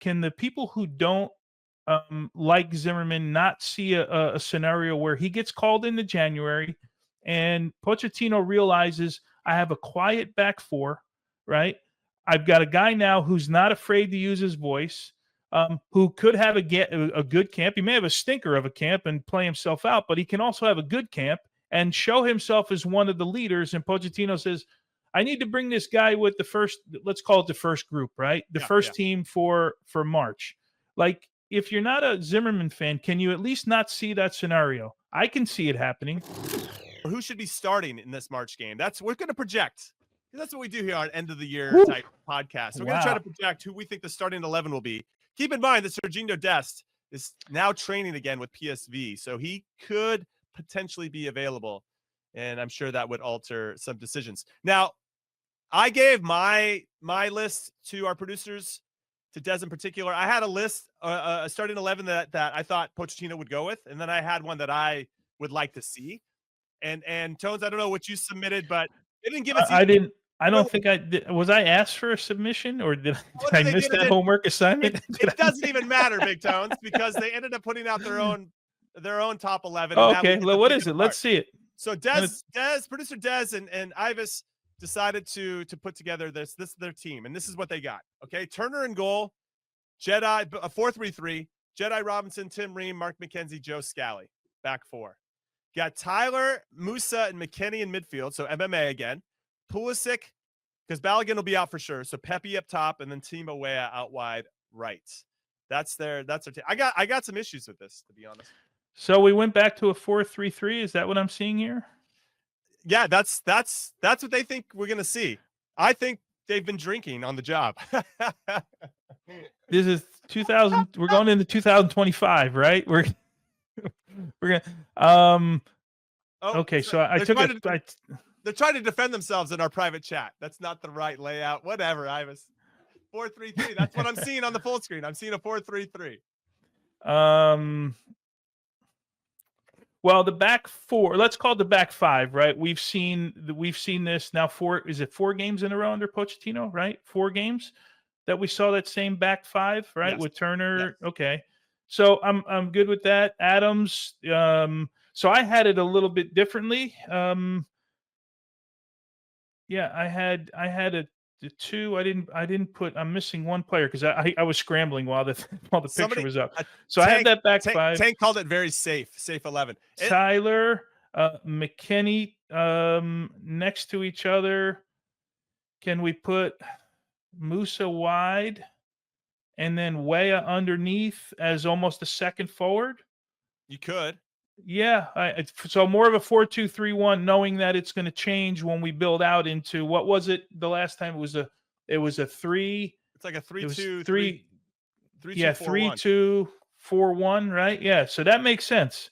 the people who don't like Zimmerman not see a scenario where he gets called into January and Pochettino realizes I have a quiet back four, right? I've got a guy now who's not afraid to use his voice, who could have a good camp. He may have a stinker of a camp and play himself out, but he can also have a good camp and show himself as one of the leaders. And Pochettino says, I need to bring this guy with the first, let's call it the first group, right? The first team for March. Like, if you're not a Zimmerman fan, can you at least not see that scenario? I can see it happening. Who should be starting in this March game? We're going to project. That's what we do here on end of the year type podcast. We're going to try to project who we think the starting 11 will be. Keep in mind that Sergiño Dest is now training again with PSV, so he could potentially be available, and I'm sure that would alter some decisions. Now, I gave my list to our producers, to Des in particular. I had a list, a starting 11 that I thought Pochettino would go with, and then I had one that I would like to see. And Tones, I don't know what you submitted, but they didn't give us. I don't think I did. Was I asked for a submission, or did I miss that homework assignment? It doesn't even matter, Big Tones, because they ended up putting out their own top 11. Oh, okay. Well, what is it? Let's see it. So producer Des and Ivis decided to put together this is their team, and this is what they got. Okay, Turner in goal, Jedi, a 4-3-3, Jedi Robinson, Tim Ream, Mark McKenzie, Joe Scally, back four. Got Tyler, Musa, and McKennie in midfield, so MMA again. Pulisic, because Balogun will be out for sure, so Pepe up top, and then Timo Weah out wide right. That's their team. I got some issues with this, to be honest. So we went back to a 4-3-3. Is that what I'm seeing here? Yeah, that's what they think we're gonna see. I think they've been drinking on the job. This is 2000. We're going into 2025, right? We're gonna. Okay, so I took it. They're trying to defend themselves in our private chat. That's not the right layout. Whatever, Ivis. 4-3-3. That's what I'm seeing on the full screen. I'm seeing a 4-3-3. Well, the back four, let's call it the back five, right? We've seen this now 4 games in a row under Pochettino, right? 4 games that we saw that same back five, right? Yes. With Turner. Yes. Okay. So I'm good with that. Adams. So I had it a little bit differently. Yeah, I had the 2. I didn't put. I'm missing one player because I was scrambling while the picture was up. So I had that back five. Tank called it very safe 11. Tyler, McKennie next to each other. Can we put Musa wide and then Weah underneath as almost a second forward? You could. Yeah, so more of a 4-2-3-1, knowing that it's going to change when we build out into what was it the last time? It was a 3. It's like a 3-2-3. 3-2-4-1, right? Yeah, so that makes sense.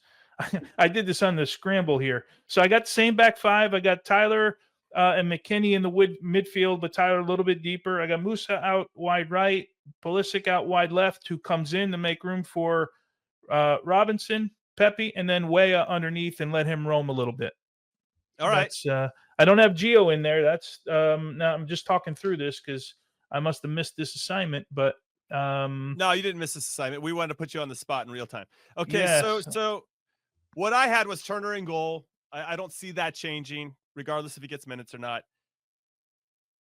I did this on the scramble here. So I got the same back five. I got Tyler and McKennie in the midfield, but Tyler a little bit deeper. I got Musa out wide right, Pulisic out wide left, who comes in to make room for Robinson, Pepe, and then Weah underneath and let him roam a little bit. All right. I don't have Gio in there. That's now I'm just talking through this because I must have missed this assignment, but no, you didn't miss this assignment. We wanted to put you on the spot in real time. Okay, yeah, so what I had was Turner in goal. I don't see that changing, regardless if he gets minutes or not.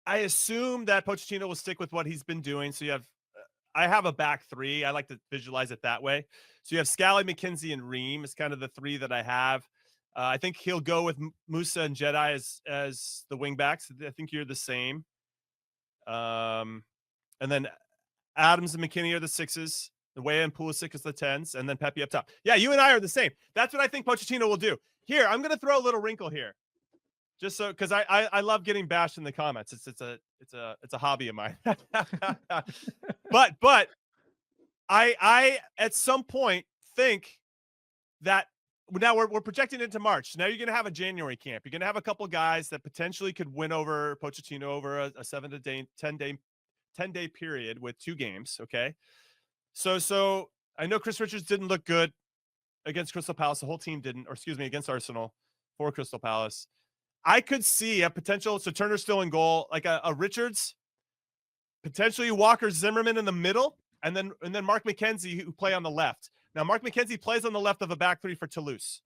I assume that Pochettino will stick with what he's been doing. So I have a back 3. I like to visualize it that way. So you have Scally, McKenzie, and Ream is kind of the 3 that I have. I think he'll go with Musa and Jedi as the wing backs. I think you're the same. And then Adams and McKennie are the 6s. The Weah and Pulisic is the 10s, and then Pepe up top. Yeah, you and I are the same. That's what I think Pochettino will do. Here, I'm going to throw a little wrinkle here, just so because I love getting bashed in the comments. It's a hobby of mine. but I at some point think that now we're projecting into March. Now you're going to have a January camp. You're going to have a couple guys that potentially could win over Pochettino over a 7 to 10 day period with 2 games. Okay. So I know Chris Richards didn't look good against Crystal Palace. The whole team didn't, or excuse me, against Arsenal for Crystal Palace. I could see a potential. So Turner's still in goal, like a Richards, potentially Walker Zimmerman in the middle, and then Mark McKenzie, who play on the left. Now, Mark McKenzie plays on the left of a back three for Toulouse.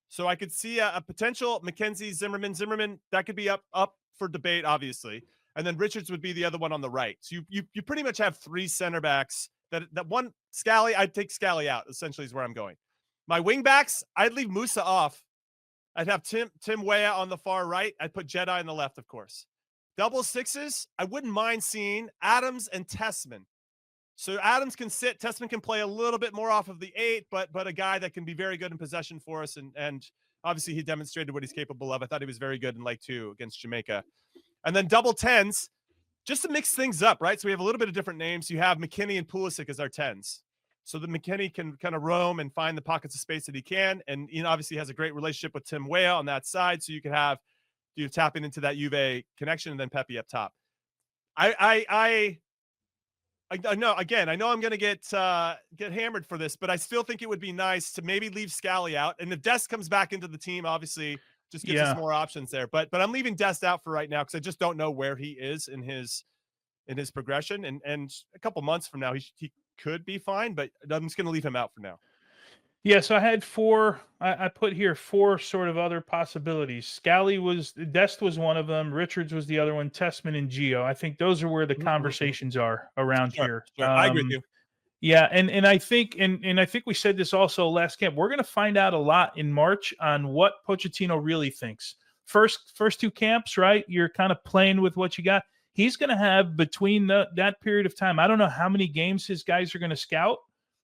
So I could see a potential McKenzie, Zimmerman, that could be up for debate, obviously. And then Richards would be the other one on the right. So you pretty much have three center backs. That one, Scally, I'd take Scally out, essentially, is where I'm going. My wing backs, I'd leave Musa off. I'd have Tim Weah on the far right. I'd put Jedi on the left, of course. Double sixes, I wouldn't mind seeing Adams and Tessman. So Adams can sit, Tessman can play a little bit more off of the 8, but a guy that can be very good in possession for us, and obviously he demonstrated what he's capable of. I thought he was very good in leg 2 against Jamaica. And then double 10s, just to mix things up, right? So we have a little bit of different names. You have McKinney and Pulisic as our 10s. So that McKinney can kind of roam and find the pockets of space that he can, and obviously has a great relationship with Tim Weah on that side, so you can have you tapping into that Juve connection, and then Pepe up top. I know, again, I know I'm going to get hammered for this, but I still think it would be nice to maybe leave Scally out. And if Dest comes back into the team, obviously just gives us more options there. But I'm leaving Dest out for right now because I just don't know where he is in his progression. And a couple months from now, he could be fine, but I'm just going to leave him out for now. Yeah, so I had 4. I put here 4 sort of other possibilities. Scally Dest was one of them. Richards was the other one. Tessman and Gio. I think those are where the conversations are around here. Sure. I agree with you. Yeah, and I think and I think we said this also last camp. We're going to find out a lot in March on what Pochettino really thinks. First 2 camps, right? You're kind of playing with what you got. He's going to have between that period of time. I don't know how many games his guys are going to scout.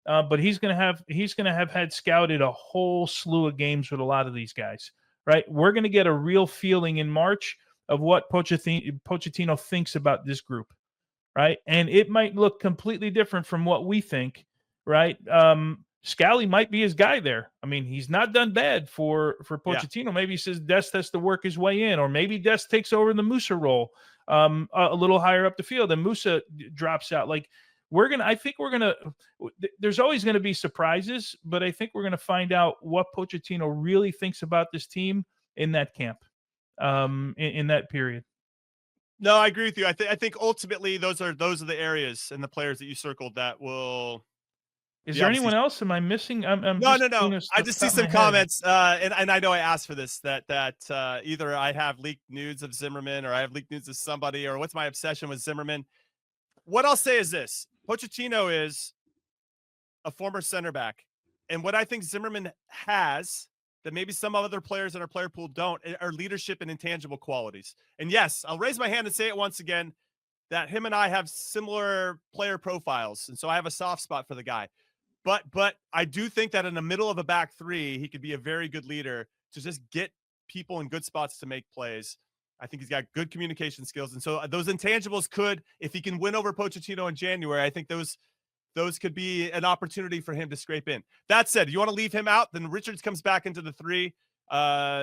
But he's going to have had scouted a whole slew of games with a lot of these guys, right? We're going to get a real feeling in March of what Pochettino thinks about this group, right? And it might look completely different from what we think, right? Scally might be his guy there. I mean, he's not done bad for Pochettino. Yeah. Maybe he says Dest has to work his way in, or maybe Dest takes over the Musa role a little higher up the field, and Musa drops out. Like, there's always going to be surprises, but I think we're going to find out what Pochettino really thinks about this team in that camp, in that period. No, I agree with you. I think ultimately those are the areas and the players that you circled that will. Is there anyone else? Am I missing? No. I just see some comments, and I know I asked for this, that either I have leaked nudes of Zimmerman or I have leaked nudes of somebody, or what's my obsession with Zimmerman. What I'll say is this: Pochettino is a former center back, and what I think Zimmerman has that maybe some other players in our player pool don't are leadership and intangible qualities. And yes, I'll raise my hand and say it once again, that him and I have similar player profiles, and so I have a soft spot for the guy. But I do think that in the middle of a back 3, he could be a very good leader to just get people in good spots to make plays. I think he's got good communication skills. And so those intangibles could, if he can win over Pochettino in January, I think those could be an opportunity for him to scrape in. That said, you want to leave him out, then Richards comes back into the 3.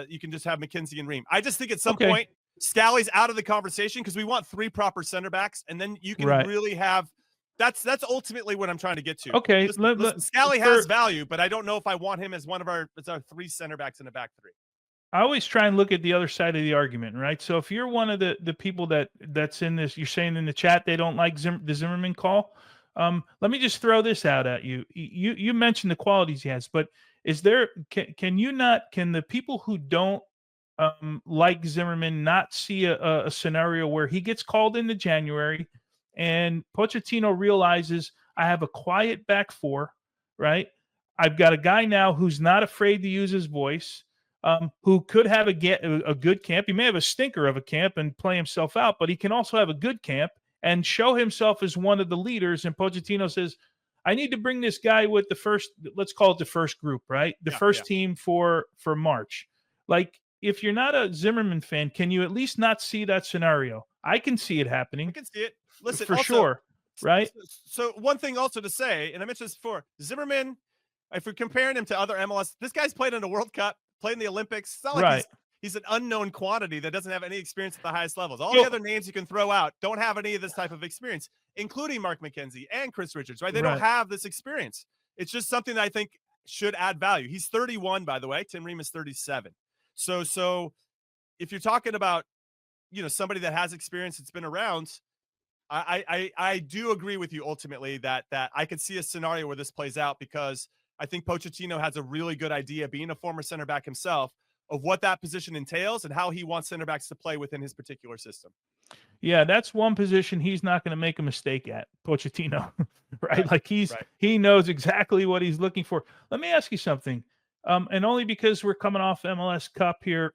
You can just have McKenzie and Ream. I just think at some point, Scally's out of the conversation because we want 3 proper center backs. And then you can really have, that's ultimately what I'm trying to get to. Okay. Listen, Scally has value, but I don't know if I want him as one of our 3 center backs in the back 3. I always try and look at the other side of the argument, right? So if you're one of the people that's in this, you're saying in the chat they don't like the Zimmerman call. Let me just throw this out at you. You mentioned the qualities he has, but is there can the people who don't like Zimmerman not see a scenario where he gets called into January and Pochettino realizes I have a quiet back 4, right? I've got a guy now who's not afraid to use his voice. Who could have a good camp. He may have a stinker of a camp and play himself out, but he can also have a good camp and show himself as one of the leaders. And Pochettino says, I need to bring this guy with the first, let's call it the first group, right? The first team for March. Like, if you're not a Zimmerman fan, can you at least not see that scenario? I can see it happening. I can see it. Listen, for sure, right? So one thing also to say, and I mentioned this before, Zimmerman, if we're comparing him to other MLS, this guy's played in a World Cup, played in the Olympics. It's not like he's an unknown quantity that doesn't have any experience at the highest levels. All the other names you can throw out don't have any of this type of experience, including Mark McKenzie and Chris Richards, right? They don't have this experience. It's just something that I think should add value. He's 31, by the way. Tim Ream is 37. So if you're talking about, somebody that has experience, that's been around, I do agree with you ultimately that I could see a scenario where this plays out, because I think Pochettino has a really good idea, being a former center back himself, of what that position entails and how he wants center backs to play within his particular system. Yeah, that's one position he's not going to make a mistake at, Pochettino, right? Like he knows exactly what he's looking for. Let me ask you something, and only because we're coming off MLS Cup here,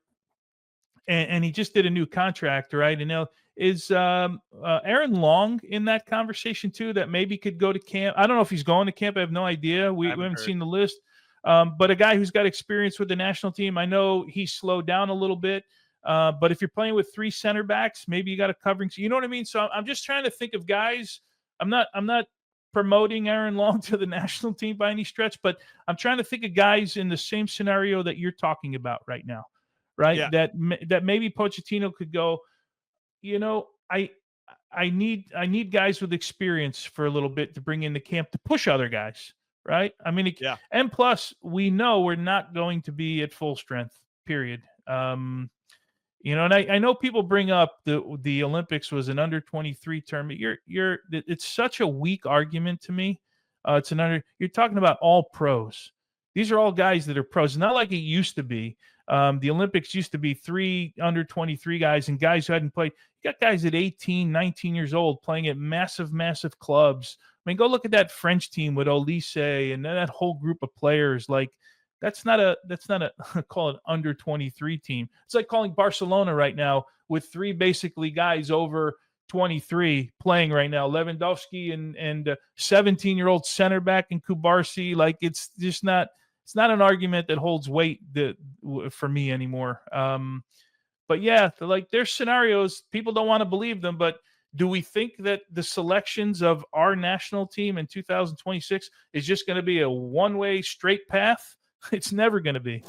and he just did a new contract, right? And now is Aaron Long in that conversation too? That maybe could go to camp. I don't know if he's going to camp. I have no idea. We haven't seen the list. But a guy who's got experience with the national team. I know he slowed down a little bit. But if you're playing with three center backs, maybe you got a covering. You know what I mean? So I'm just trying to think of guys. I'm not promoting Aaron Long to the national team by any stretch, but I'm trying to think of guys in the same scenario that you're talking about right now, right? Yeah. That maybe Pochettino could go, I need guys with experience for a little bit to bring in the camp to push other guys, right? I mean, and plus we know we're not going to be at full strength, period. And I know people bring up the Olympics was an under 23 tournament. It's such a weak argument to me. You're talking about all pros. These are all guys that are pros. It's not like it used to be. The Olympics used to be 3 under 23 guys and guys who hadn't played. You got guys at 18, 19 years old playing at massive, massive clubs. I mean, go look at that French team with Olise and that whole group of players. Like, that's not a call it under 23 team. It's like calling Barcelona right now with 3 basically guys over 23 playing right now. Lewandowski and 17-year-old center back in Kubarsi. Like, it's just not. It's not an argument that holds weight for me anymore. But yeah, there's scenarios people don't want to believe them. But do we think that the selections of our national team in 2026 is just going to be a one-way straight path? It's never going to be.